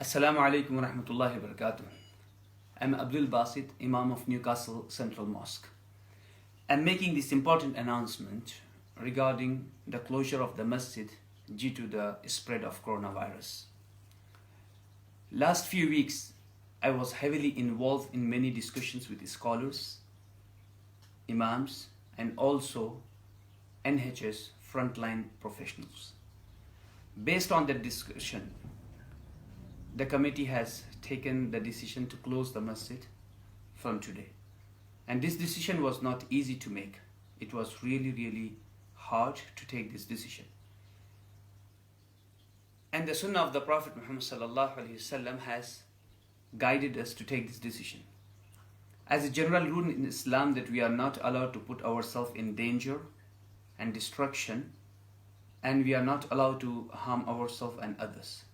Assalamu alaikum wa rahmatullahi wa barakatuh. I'm AbdulBasith, Imam of Newcastle Central Mosque. I'm making this important announcement regarding the closure of the masjid due to the spread of coronavirus. Last few weeks, I was heavily involved in many discussions with scholars, Imams, and also NHS frontline professionals. Based on that discussion, the committee has taken the decision to close the masjid from today. And this decision was not easy to make. It was really hard to take this decision. And the sunnah of the Prophet Muhammad sallallahu alaihi wasallam has guided us to take this decision. As a general rule in Islam, that we are not allowed to put ourselves in danger and destruction, and we are not allowed to harm ourselves and others.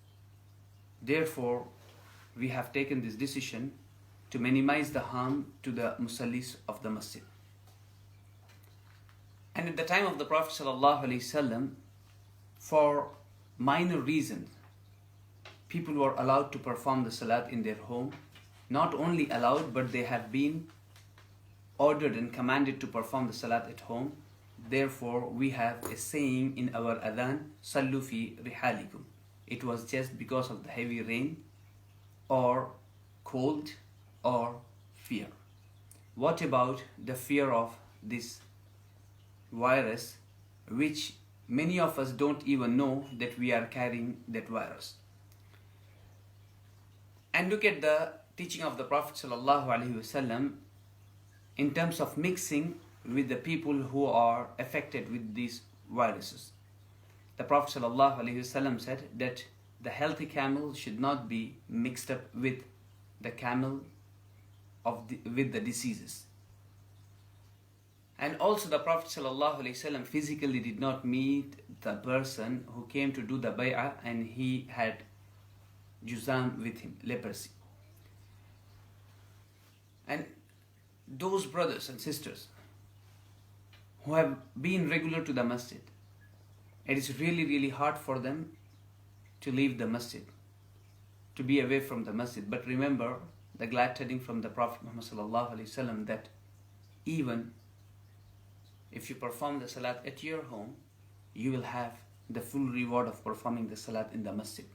Therefore, we have taken this decision to minimize the harm to the musallis of the masjid. And at the time of the Prophet ﷺ, for minor reasons, people were allowed to perform the salat in their home. Not only allowed, but they have been ordered and commanded to perform the salat at home. Therefore, we have a saying in our adhan, Sallu fi rihalikum. It was just because of the heavy rain or cold or fear. What about the fear of this virus, which many of us don't even know that we are carrying that virus? And look at the teaching of the Prophet ﷺ in terms of mixing with the people who are affected with these viruses. The Prophet ﷺ said that the healthy camel should not be mixed up with the camel with the diseases. And also the Prophet ﷺ physically did not meet the person who came to do the bay'ah and he had juzam with him, leprosy. And those brothers and sisters who have been regular to the masjid, it is really hard for them to leave the masjid, to be away from the masjid. But remember the glad tidings from the Prophet Muhammad ﷺ that even if you perform the salat at your home, you will have the full reward of performing the salat in the masjid.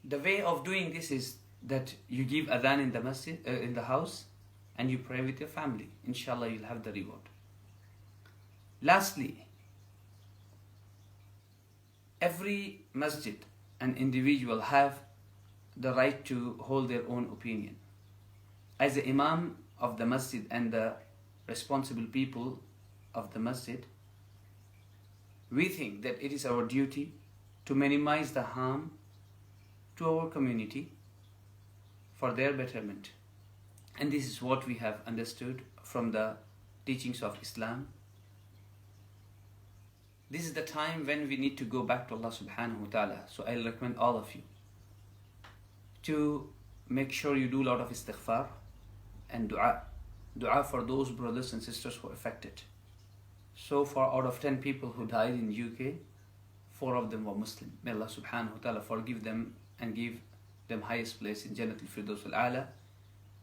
The way of doing this is that you give adhan in the masjid, in the house, and you pray with your family. Inshallah, you'll have the reward. Lastly, every masjid and individual have the right to hold their own opinion. As the Imam of the masjid and the responsible people of the masjid, we think that it is our duty to minimize the harm to our community for their betterment. And this is what we have understood from the teachings of Islam. This is the time when we need to go back to Allah subhanahu wa ta'ala. So I'll recommend all of you to make sure you do a lot of istighfar and dua. Dua for those brothers and sisters who are affected. So far, out of 10 people who died in UK, 4 of them were Muslim. May Allah subhanahu wa ta'ala forgive them and give them highest place in Jannatul Firdaus al-A'la.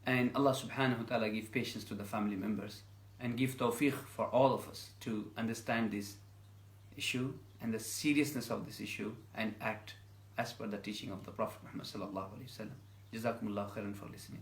And Allah subhanahu wa ta'ala give patience to the family members and give tawfiq for all of us to understand this issue and the seriousness of this issue and act as per the teaching of the Prophet Muhammad sallallahu alaihi wasallam. Jazakumullah khairan for listening.